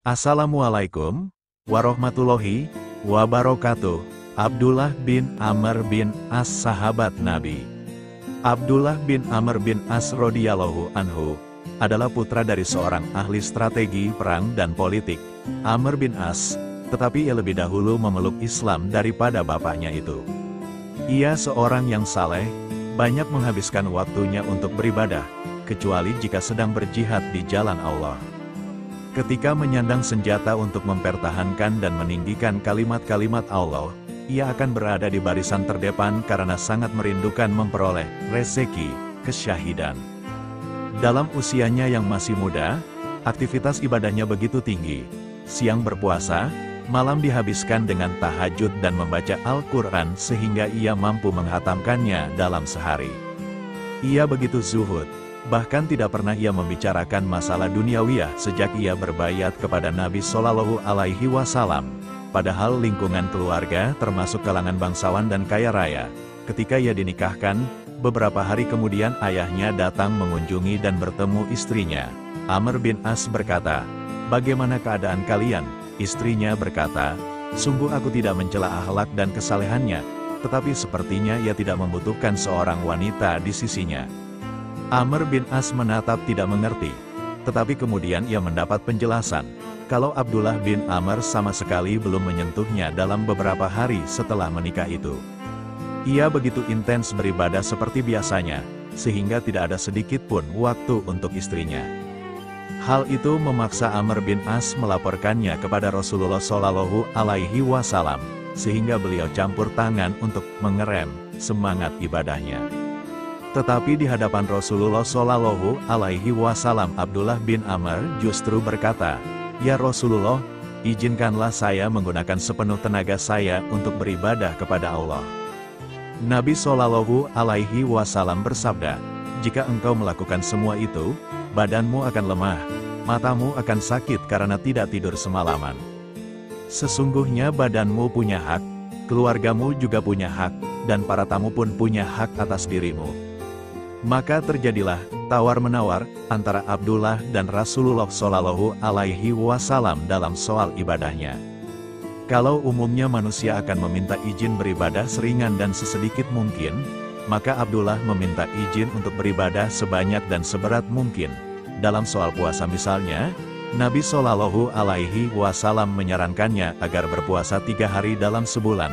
Assalamualaikum warahmatullahi wabarakatuh. Abdullah bin Amr bin As, sahabat Nabi. Abdullah bin Amr bin As radhiyallahu anhu adalah putra dari seorang ahli strategi perang dan politik, Amr bin As, tetapi ia lebih dahulu memeluk Islam daripada bapaknya itu. Ia seorang yang saleh, banyak menghabiskan waktunya untuk beribadah, kecuali jika sedang berjihad di jalan Allah. Ketika menyandang senjata untuk mempertahankan dan meninggikan kalimat-kalimat Allah, ia akan berada di barisan terdepan karena sangat merindukan memperoleh rezeki kesyahidan. Dalam usianya yang masih muda, aktivitas ibadahnya begitu tinggi. Siang berpuasa, malam dihabiskan dengan tahajud dan membaca Al-Quran sehingga ia mampu menghatamkannya dalam sehari. Ia begitu zuhud, bahkan tidak pernah ia membicarakan masalah duniawiyah sejak ia berbaiat kepada Nabi Shallallahu Alaihi Wasallam. Padahal lingkungan keluarga termasuk kalangan bangsawan dan kaya raya. Ketika ia dinikahkan, beberapa hari kemudian ayahnya datang mengunjungi dan bertemu istrinya. Amr bin As berkata, "Bagaimana keadaan kalian?" Istrinya berkata, "Sungguh aku tidak mencela akhlak dan kesalehannya, tetapi sepertinya ia tidak membutuhkan seorang wanita di sisinya." Amr bin As menatap tidak mengerti, tetapi kemudian ia mendapat penjelasan, kalau Abdullah bin Amr sama sekali belum menyentuhnya dalam beberapa hari setelah menikah itu. Ia begitu intens beribadah seperti biasanya, sehingga tidak ada sedikit pun waktu untuk istrinya. Hal itu memaksa Amr bin As melaporkannya kepada Rasulullah Shallallahu Alaihi Wasallam, sehingga beliau campur tangan untuk mengerem semangat ibadahnya. Tetapi di hadapan Rasulullah Shallallahu Alaihi Wasallam, Abdullah bin Amr justru berkata, "Ya Rasulullah, izinkanlah saya menggunakan sepenuh tenaga saya untuk beribadah kepada Allah." Nabi Shallallahu Alaihi Wasallam bersabda, "Jika engkau melakukan semua itu, badanmu akan lemah, matamu akan sakit karena tidak tidur semalaman. Sesungguhnya badanmu punya hak, keluargamu juga punya hak, dan para tamu pun punya hak atas dirimu." Maka terjadilah tawar-menawar antara Abdullah dan Rasulullah Shallallahu Alaihi Wasallam dalam soal ibadahnya. Kalau umumnya manusia akan meminta izin beribadah seringan dan sesedikit mungkin, maka Abdullah meminta izin untuk beribadah sebanyak dan seberat mungkin. Dalam soal puasa misalnya, Nabi Shallallahu Alaihi Wasallam menyarankannya agar berpuasa 3 hari dalam sebulan.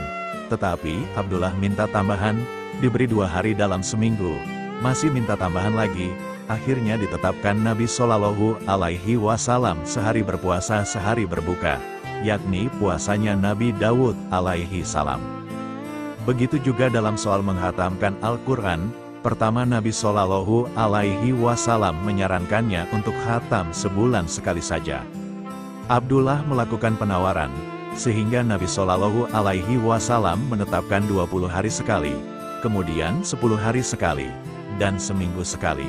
Tetapi Abdullah minta tambahan, diberi 2 hari dalam seminggu. Masih minta tambahan lagi, akhirnya ditetapkan Nabi Shallallahu Alaihi Wasallam sehari berpuasa sehari berbuka, yakni puasanya Nabi Daud alaihi salam. Begitu juga dalam soal menghatamkan Al-Quran, pertama Nabi Shallallahu Alaihi Wasallam menyarankannya untuk khatam sebulan sekali saja. Abdullah melakukan penawaran, sehingga Nabi Shallallahu Alaihi Wasallam menetapkan 20 hari sekali, kemudian 10 hari sekali, dan seminggu sekali.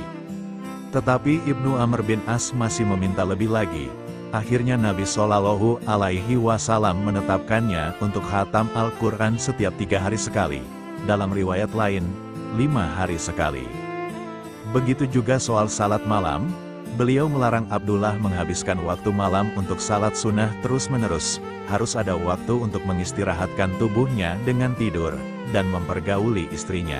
Tetapi Ibnu Amr bin As masih meminta lebih lagi. Akhirnya Nabi Shallallahu Alaihi Wasallam menetapkannya untuk khatam Al-Quran setiap 3 hari sekali. Dalam riwayat lain, 5 hari sekali. Begitu juga soal salat malam, beliau melarang Abdullah menghabiskan waktu malam untuk salat sunnah terus-menerus. Harus ada waktu untuk mengistirahatkan tubuhnya dengan tidur, dan mempergauli istrinya.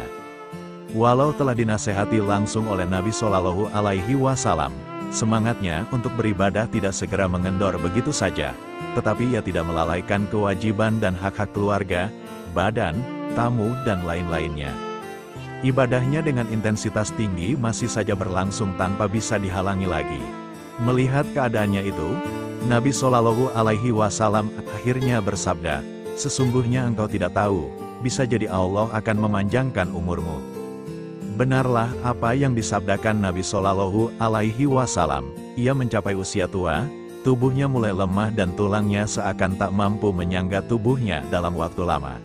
Walau telah dinasehati langsung oleh Nabi Shallallahu Alaihi Wasallam, semangatnya untuk beribadah tidak segera mengendor begitu saja, tetapi ia tidak melalaikan kewajiban dan hak-hak keluarga, badan, tamu, dan lain-lainnya. Ibadahnya dengan intensitas tinggi masih saja berlangsung tanpa bisa dihalangi lagi. Melihat keadaannya itu, Nabi Shallallahu Alaihi Wasallam akhirnya bersabda, "Sesungguhnya engkau tidak tahu, bisa jadi Allah akan memanjangkan umurmu." Benarlah apa yang disabdakan Nabi Shallallahu Alaihi Wasallam. Ia mencapai usia tua, tubuhnya mulai lemah dan tulangnya seakan tak mampu menyangga tubuhnya dalam waktu lama.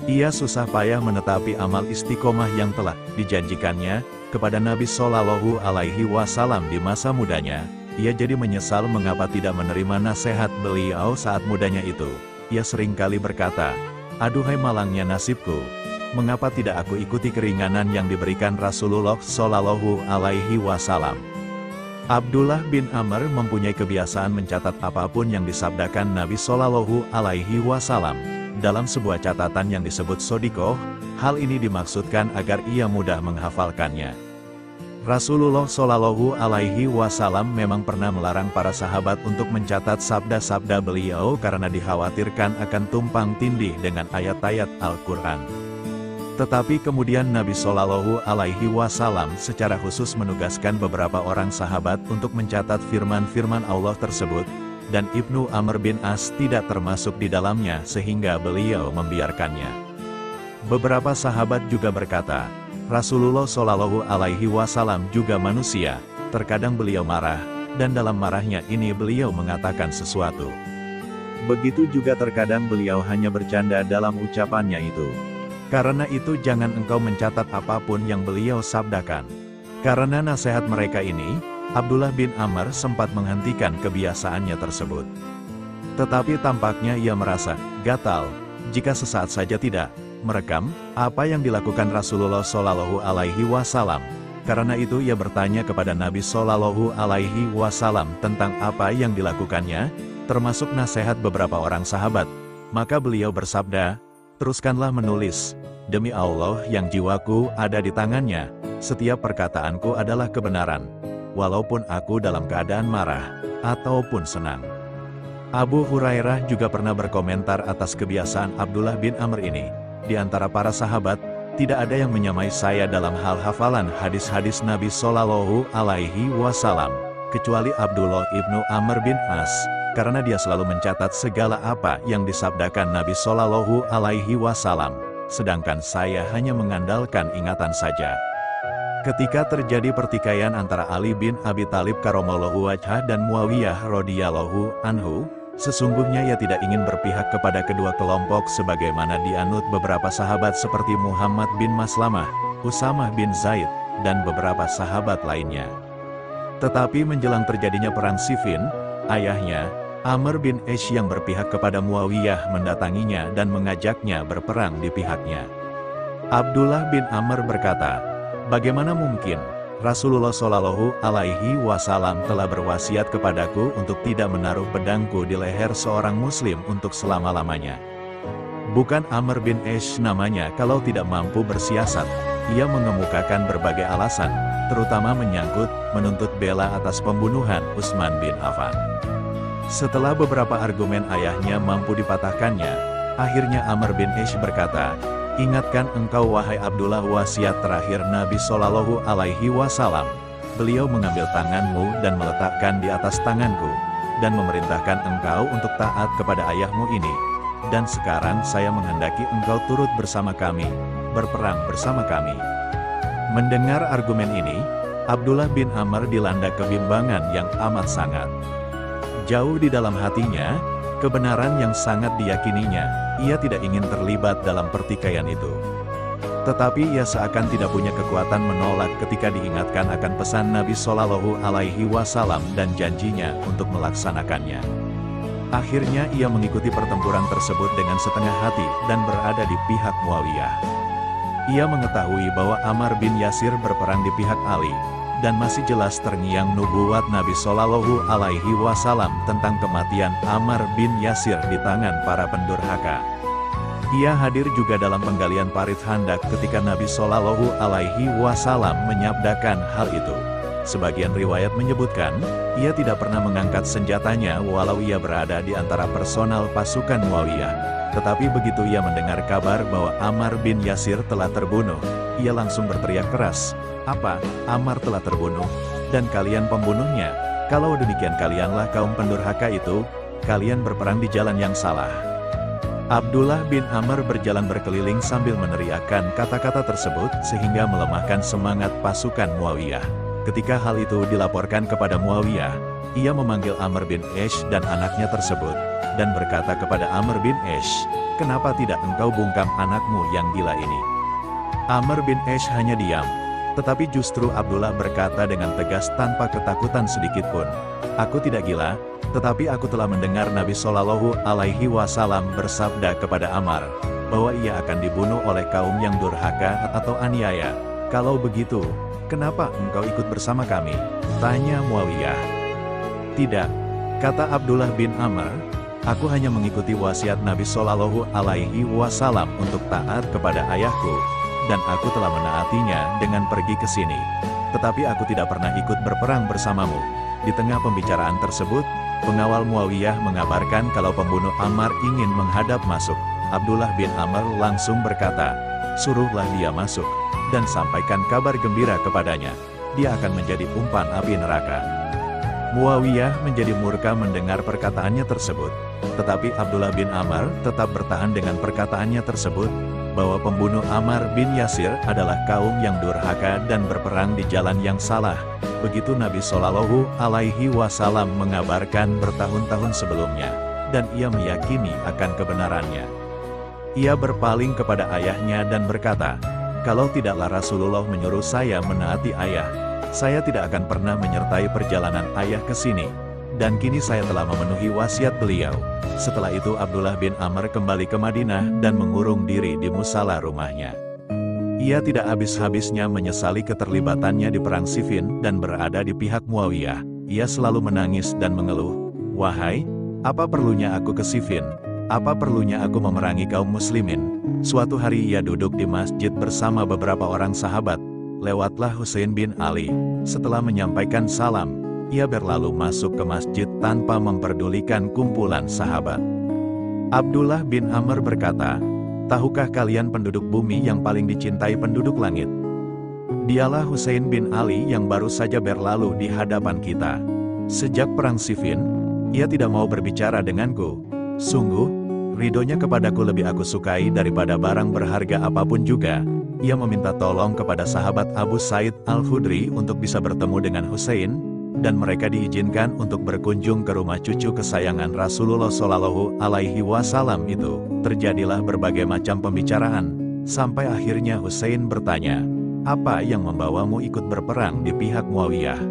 Ia susah payah menetapi amal istiqomah yang telah dijanjikannya kepada Nabi Shallallahu Alaihi Wasallam di masa mudanya. Ia jadi menyesal mengapa tidak menerima nasihat beliau saat mudanya itu. Ia seringkali berkata, "Aduhai malangnya nasibku, mengapa tidak aku ikuti keringanan yang diberikan Rasulullah Shallallahu Alaihi Wasallam?" Abdullah bin Amr mempunyai kebiasaan mencatat apapun yang disabdakan Nabi Shallallahu Alaihi Wasallam dalam sebuah catatan yang disebut sodikoh. Hal ini dimaksudkan agar ia mudah menghafalkannya. Rasulullah Shallallahu Alaihi Wasallam memang pernah melarang para sahabat untuk mencatat sabda-sabda beliau karena dikhawatirkan akan tumpang tindih dengan ayat-ayat Al-Quran. Tetapi kemudian Nabi Shallallahu Alaihi Wasallam secara khusus menugaskan beberapa orang sahabat untuk mencatat firman-firman Allah tersebut, dan Ibnu Amr bin As tidak termasuk di dalamnya sehingga beliau membiarkannya. Beberapa sahabat juga berkata, Rasulullah Shallallahu Alaihi Wasallam juga manusia, terkadang beliau marah, dan dalam marahnya ini beliau mengatakan sesuatu. Begitu juga terkadang beliau hanya bercanda dalam ucapannya itu. Karena itu jangan engkau mencatat apapun yang beliau sabdakan. Karena nasihat mereka ini, Abdullah bin Amr sempat menghentikan kebiasaannya tersebut. Tetapi tampaknya ia merasa gatal, jika sesaat saja tidak merekam apa yang dilakukan Rasulullah Shallallahu Alaihi Wasallam. Karena itu ia bertanya kepada Nabi Shallallahu Alaihi Wasallam tentang apa yang dilakukannya, termasuk nasihat beberapa orang sahabat. Maka beliau bersabda, teruskanlah menulis, demi Allah yang jiwaku ada di tangannya, setiap perkataanku adalah kebenaran, walaupun aku dalam keadaan marah, ataupun senang. Abu Hurairah juga pernah berkomentar atas kebiasaan Abdullah bin Amr ini. Di antara para sahabat, tidak ada yang menyamai saya dalam hal hafalan hadis-hadis Nabi Shallallahu Alaihi Wasallam, kecuali Abdullah ibnu Amr bin As, karena dia selalu mencatat segala apa yang disabdakan Nabi Shallallahu Alaihi Wasallam, sedangkan saya hanya mengandalkan ingatan saja. Ketika terjadi pertikaian antara Ali bin Abi Thalib karramallahu wajhah dan Muawiyah radhiyallahu anhu, sesungguhnya ia tidak ingin berpihak kepada kedua kelompok sebagaimana dianut beberapa sahabat seperti Muhammad bin Maslamah, Usamah bin Zaid, dan beberapa sahabat lainnya. Tetapi menjelang terjadinya perang Siffin, ayahnya, Amr bin Aish yang berpihak kepada Muawiyah mendatanginya dan mengajaknya berperang di pihaknya. Abdullah bin Amr berkata, bagaimana mungkin Rasulullah Shallallahu Alaihi Wasallam telah berwasiat kepadaku untuk tidak menaruh pedangku di leher seorang muslim untuk selama-lamanya. Bukan Amr bin Aish namanya kalau tidak mampu bersiasat. Ia mengemukakan berbagai alasan, terutama menyangkut menuntut bela atas pembunuhan Utsman bin Affan. Setelah beberapa argumen ayahnya mampu dipatahkannya, akhirnya Amr bin Aish berkata, ingatkan engkau wahai Abdullah wasiat terakhir Nabi Shallallahu Alaihi Wasallam. Beliau mengambil tanganmu dan meletakkan di atas tanganku, dan memerintahkan engkau untuk taat kepada ayahmu ini. Dan sekarang saya menghendaki engkau turut bersama kami, berperang bersama kami. Mendengar argumen ini, Abdullah bin Amr dilanda kebimbangan yang amat sangat. Jauh di dalam hatinya, kebenaran yang sangat diyakininya, ia tidak ingin terlibat dalam pertikaian itu. Tetapi ia seakan tidak punya kekuatan menolak ketika diingatkan akan pesan Nabi Shallallahu Alaihi Wasallam dan janjinya untuk melaksanakannya. Akhirnya ia mengikuti pertempuran tersebut dengan setengah hati dan berada di pihak Muawiyah. Ia mengetahui bahwa Ammar bin Yasir berperang di pihak Ali, dan masih jelas terngiang nubuat Nabi Shallallahu Alaihi Wasallam tentang kematian Ammar bin Yasir di tangan para pendurhaka. Ia hadir juga dalam penggalian parit Handak ketika Nabi Shallallahu Alaihi Wasallam menyabdakan hal itu. Sebagian riwayat menyebutkan, ia tidak pernah mengangkat senjatanya walau ia berada di antara personal pasukan Muawiyah. Tetapi begitu ia mendengar kabar bahwa Ammar bin Yasir telah terbunuh, ia langsung berteriak keras, apa, Ammar telah terbunuh, dan kalian pembunuhnya? Kalau demikian kalianlah kaum pendurhaka itu, kalian berperang di jalan yang salah. Abdullah bin Amr berjalan berkeliling sambil meneriakkan kata-kata tersebut sehingga melemahkan semangat pasukan Muawiyah. Ketika hal itu dilaporkan kepada Muawiyah, ia memanggil Amr bin Aish dan anaknya tersebut, dan berkata kepada Amr bin Aish, kenapa tidak engkau bungkam anakmu yang gila ini? Amr bin Aish hanya diam. Tetapi justru Abdullah berkata dengan tegas tanpa ketakutan sedikitpun, aku tidak gila, tetapi aku telah mendengar Nabi Shallallahu Alaihi Wasallam bersabda kepada Ammar, bahwa ia akan dibunuh oleh kaum yang durhaka atau aniaya. Kalau begitu, kenapa engkau ikut bersama kami?" tanya Muawiyah. "Tidak," kata Abdullah bin Amr, "aku hanya mengikuti wasiat Nabi Shallallahu Alaihi Wasallam untuk taat kepada ayahku, dan aku telah menaatinya dengan pergi ke sini. Tetapi aku tidak pernah ikut berperang bersamamu." Di tengah pembicaraan tersebut, pengawal Muawiyah mengabarkan kalau pembunuh Ammar ingin menghadap masuk. Abdullah bin Amr langsung berkata, "Suruhlah dia masuk, dan sampaikan kabar gembira kepadanya. Dia akan menjadi umpan api neraka." Muawiyah menjadi murka mendengar perkataannya tersebut. Tetapi Abdullah bin Amr tetap bertahan dengan perkataannya tersebut, bahwa pembunuh Ammar bin Yasir adalah kaum yang durhaka dan berperang di jalan yang salah. Begitu Nabi Shallallahu Alaihi Wasallam mengabarkan bertahun-tahun sebelumnya, dan ia meyakini akan kebenarannya. Ia berpaling kepada ayahnya dan berkata, "Kalau tidaklah Rasulullah menyuruh saya menaati ayah, saya tidak akan pernah menyertai perjalanan ayah ke sini. Dan kini saya telah memenuhi wasiat beliau." Setelah itu Abdullah bin Amr kembali ke Madinah dan mengurung diri di musala rumahnya. Ia tidak habis-habisnya menyesali keterlibatannya di perang Siffin dan berada di pihak Muawiyah. Ia selalu menangis dan mengeluh, "Wahai, apa perlunya aku ke Siffin? Apa perlunya aku memerangi kaum muslimin?" Suatu hari ia duduk di masjid bersama beberapa orang sahabat. Lewatlah Husain bin Ali. Setelah menyampaikan salam, ia berlalu masuk ke masjid tanpa memperdulikan kumpulan sahabat. Abdullah bin Amr berkata, "Tahukah kalian penduduk bumi yang paling dicintai penduduk langit? Dialah Husain bin Ali yang baru saja berlalu di hadapan kita. Sejak perang Siffin, ia tidak mau berbicara denganku. Sungguh, ridhonya kepadaku lebih aku sukai daripada barang berharga apapun juga." Ia meminta tolong kepada sahabat Abu Sa'id Al-Khudri untuk bisa bertemu dengan Husain, dan mereka diizinkan untuk berkunjung ke rumah cucu kesayangan Rasulullah Shallallahu Alaihi Wasallam itu. Terjadilah berbagai macam pembicaraan, sampai akhirnya Husain bertanya, "Apa yang membawamu ikut berperang di pihak Muawiyah?"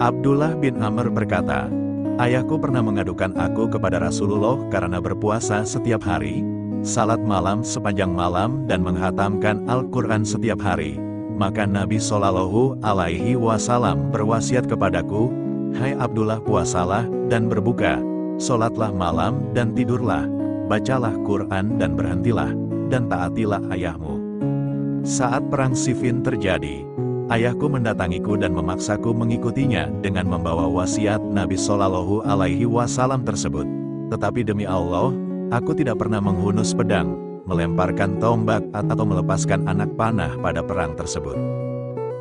Abdullah bin Amr berkata, "Ayahku pernah mengadukan aku kepada Rasulullah karena berpuasa setiap hari, salat malam sepanjang malam dan menghatamkan Al-Quran setiap hari. Maka Nabi Shallallahu Alaihi Wasallam berwasiat kepadaku, 'Hai Abdullah, puasalah dan berbuka, sholatlah malam dan tidurlah, bacalah Quran dan berhentilah, dan taatilah ayahmu.' Saat perang Siffin terjadi, ayahku mendatangiku dan memaksaku mengikutinya dengan membawa wasiat Nabi Shallallahu Alaihi Wasallam tersebut. Tetapi demi Allah, aku tidak pernah menghunus pedang, melemparkan tombak atau melepaskan anak panah pada perang tersebut."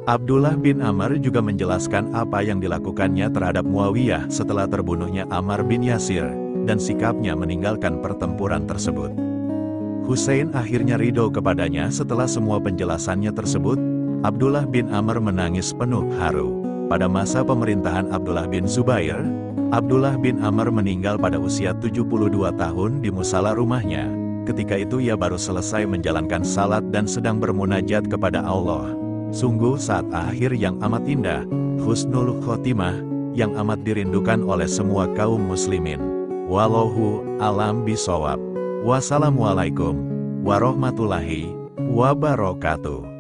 Abdullah bin Amr juga menjelaskan apa yang dilakukannya terhadap Muawiyah setelah terbunuhnya Ammar bin Yasir, dan sikapnya meninggalkan pertempuran tersebut. Husain akhirnya ridho kepadanya. Setelah semua penjelasannya tersebut, Abdullah bin Amr menangis penuh haru. Pada masa pemerintahan Abdullah bin Zubair, Abdullah bin Amr meninggal pada usia 72 tahun di musala rumahnya. Ketika itu ia baru selesai menjalankan salat dan sedang bermunajat kepada Allah. Sungguh saat akhir yang amat indah, husnul khotimah, yang amat dirindukan oleh semua kaum muslimin. Wallahu a'lam bishawab. Wassalamualaikum warahmatullahi wabarakatuh.